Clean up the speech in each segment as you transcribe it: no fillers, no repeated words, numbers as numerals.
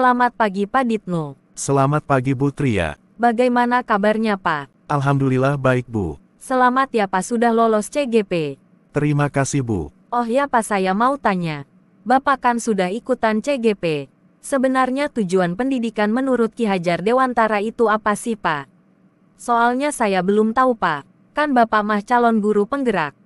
Selamat pagi Pak Ditno. Selamat pagi Bu Tria. Bagaimana kabarnya Pak? Alhamdulillah baik Bu. Selamat ya Pak sudah lolos CGP. Terima kasih Bu. Oh ya Pak, saya mau tanya. Bapak kan sudah ikutan CGP. Sebenarnya tujuan pendidikan menurut Ki Hajar Dewantara itu apa sih Pak? Soalnya saya belum tahu Pak. Kan Bapak mah calon guru penggerak.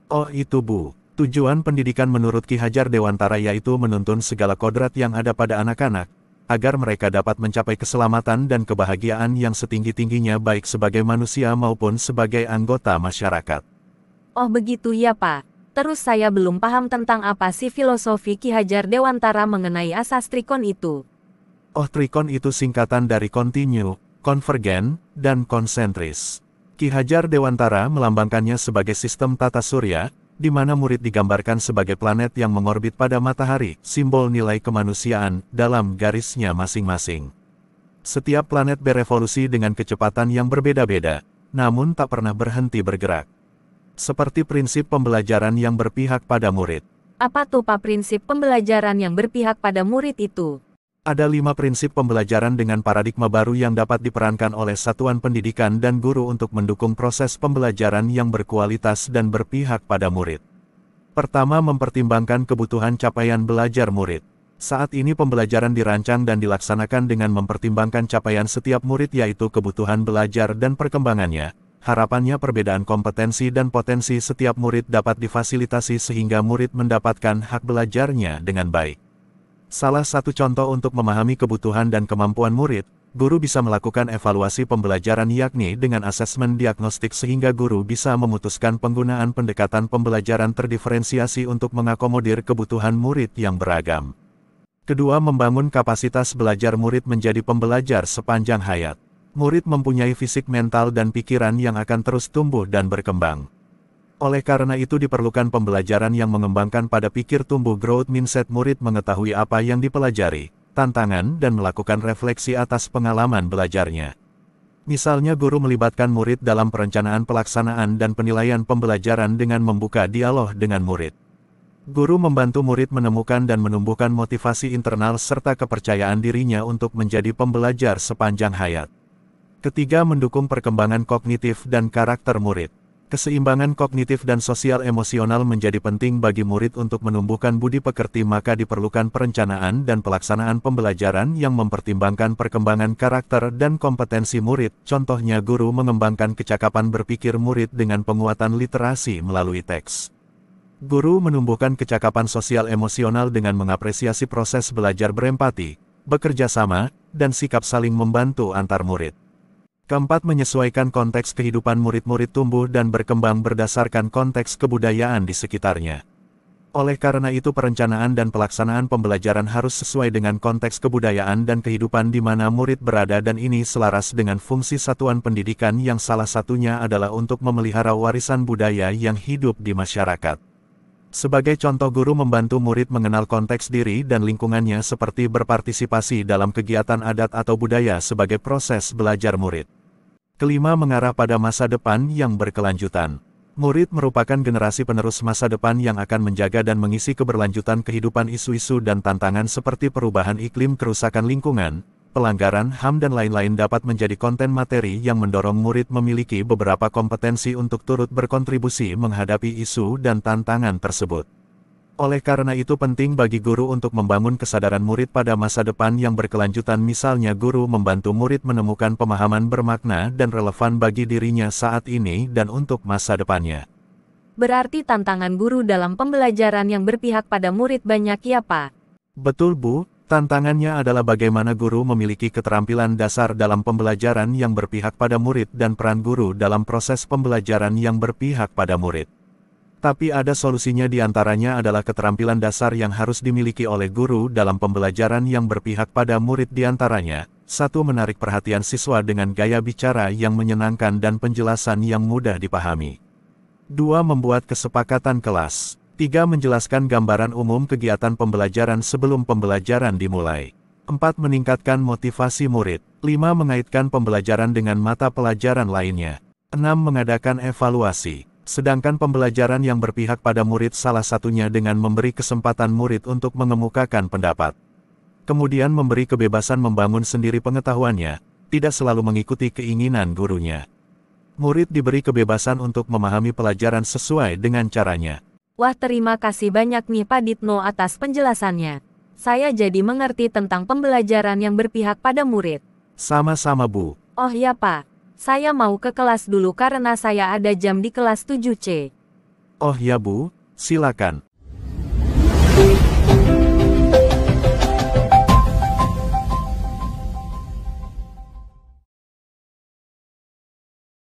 Oh itu Bu. Tujuan pendidikan menurut Ki Hajar Dewantara yaitu menuntun segala kodrat yang ada pada anak-anak, agar mereka dapat mencapai keselamatan dan kebahagiaan yang setinggi-tingginya baik sebagai manusia maupun sebagai anggota masyarakat. Oh begitu ya Pak. Terus saya belum paham tentang apa sih filosofi Ki Hajar Dewantara mengenai asas trikon itu. Oh trikon itu singkatan dari kontinu, konvergen, dan konsentris. Ki Hajar Dewantara melambangkannya sebagai sistem tata surya, di mana murid digambarkan sebagai planet yang mengorbit pada matahari, simbol nilai kemanusiaan, dalam garisnya masing-masing. Setiap planet berevolusi dengan kecepatan yang berbeda-beda, namun tak pernah berhenti bergerak. Seperti prinsip pembelajaran yang berpihak pada murid. Apa tuh Pak prinsip pembelajaran yang berpihak pada murid itu? Ada 5 prinsip pembelajaran dengan paradigma baru yang dapat diperankan oleh satuan pendidikan dan guru untuk mendukung proses pembelajaran yang berkualitas dan berpihak pada murid. Pertama, mempertimbangkan kebutuhan capaian belajar murid. Saat ini pembelajaran dirancang dan dilaksanakan dengan mempertimbangkan capaian setiap murid yaitu kebutuhan belajar dan perkembangannya. Harapannya perbedaan kompetensi dan potensi setiap murid dapat difasilitasi sehingga murid mendapatkan hak belajarnya dengan baik. Salah satu contoh untuk memahami kebutuhan dan kemampuan murid, guru bisa melakukan evaluasi pembelajaran yakni dengan asesmen diagnostik sehingga guru bisa memutuskan penggunaan pendekatan pembelajaran terdiferensiasi untuk mengakomodir kebutuhan murid yang beragam. Kedua, membangun kapasitas belajar murid menjadi pembelajar sepanjang hayat. Murid mempunyai fisik, mental, dan pikiran yang akan terus tumbuh dan berkembang. Oleh karena itu diperlukan pembelajaran yang mengembangkan pada pikir tumbuh growth mindset murid mengetahui apa yang dipelajari, tantangan dan melakukan refleksi atas pengalaman belajarnya. Misalnya guru melibatkan murid dalam perencanaan pelaksanaan dan penilaian pembelajaran dengan membuka dialog dengan murid. Guru membantu murid menemukan dan menumbuhkan motivasi internal serta kepercayaan dirinya untuk menjadi pembelajar sepanjang hayat. Ketiga, mendukung perkembangan kognitif dan karakter murid. Keseimbangan kognitif dan sosial emosional menjadi penting bagi murid untuk menumbuhkan budi pekerti, maka diperlukan perencanaan dan pelaksanaan pembelajaran yang mempertimbangkan perkembangan karakter dan kompetensi murid. Contohnya guru mengembangkan kecakapan berpikir murid dengan penguatan literasi melalui teks. Guru menumbuhkan kecakapan sosial emosional dengan mengapresiasi proses belajar berempati, bekerja sama, dan sikap saling membantu antar murid. Keempat, menyesuaikan konteks kehidupan murid-murid tumbuh dan berkembang berdasarkan konteks kebudayaan di sekitarnya. Oleh karena itu perencanaan dan pelaksanaan pembelajaran harus sesuai dengan konteks kebudayaan dan kehidupan di mana murid berada dan ini selaras dengan fungsi satuan pendidikan yang salah satunya adalah untuk memelihara warisan budaya yang hidup di masyarakat. Sebagai contoh, guru membantu murid mengenal konteks diri dan lingkungannya seperti berpartisipasi dalam kegiatan adat atau budaya sebagai proses belajar murid. Kelima, mengarah pada masa depan yang berkelanjutan. Murid merupakan generasi penerus masa depan yang akan menjaga dan mengisi keberlanjutan kehidupan. Isu-isu dan tantangan seperti perubahan iklim, kerusakan lingkungan, pelanggaran HAM dan lain-lain dapat menjadi konten materi yang mendorong murid memiliki beberapa kompetensi untuk turut berkontribusi menghadapi isu dan tantangan tersebut. Oleh karena itu penting bagi guru untuk membangun kesadaran murid pada masa depan yang berkelanjutan, misalnya guru membantu murid menemukan pemahaman bermakna dan relevan bagi dirinya saat ini dan untuk masa depannya. Berarti tantangan guru dalam pembelajaran yang berpihak pada murid banyak ya Pak? Betul Bu, tantangannya adalah bagaimana guru memiliki keterampilan dasar dalam pembelajaran yang berpihak pada murid dan peran guru dalam proses pembelajaran yang berpihak pada murid. Tapi ada solusinya, diantaranya adalah keterampilan dasar yang harus dimiliki oleh guru dalam pembelajaran yang berpihak pada murid, diantaranya, 1. Menarik perhatian siswa dengan gaya bicara yang menyenangkan dan penjelasan yang mudah dipahami. 2. Membuat kesepakatan kelas. 3. Menjelaskan gambaran umum kegiatan pembelajaran sebelum pembelajaran dimulai. 4. Meningkatkan motivasi murid. 5. Mengaitkan pembelajaran dengan mata pelajaran lainnya. 6. Mengadakan evaluasi. Sedangkan pembelajaran yang berpihak pada murid salah satunya dengan memberi kesempatan murid untuk mengemukakan pendapat. kemudian memberi kebebasan membangun sendiri pengetahuannya, tidak selalu mengikuti keinginan gurunya. Murid diberi kebebasan untuk memahami pelajaran sesuai dengan caranya. Wah, terima kasih banyak nih Pak Ditno atas penjelasannya. Saya jadi mengerti tentang pembelajaran yang berpihak pada murid. Sama-sama Bu. Oh ya Pak, saya mau ke kelas dulu karena saya ada jam di kelas 7C. Oh ya Bu, silakan.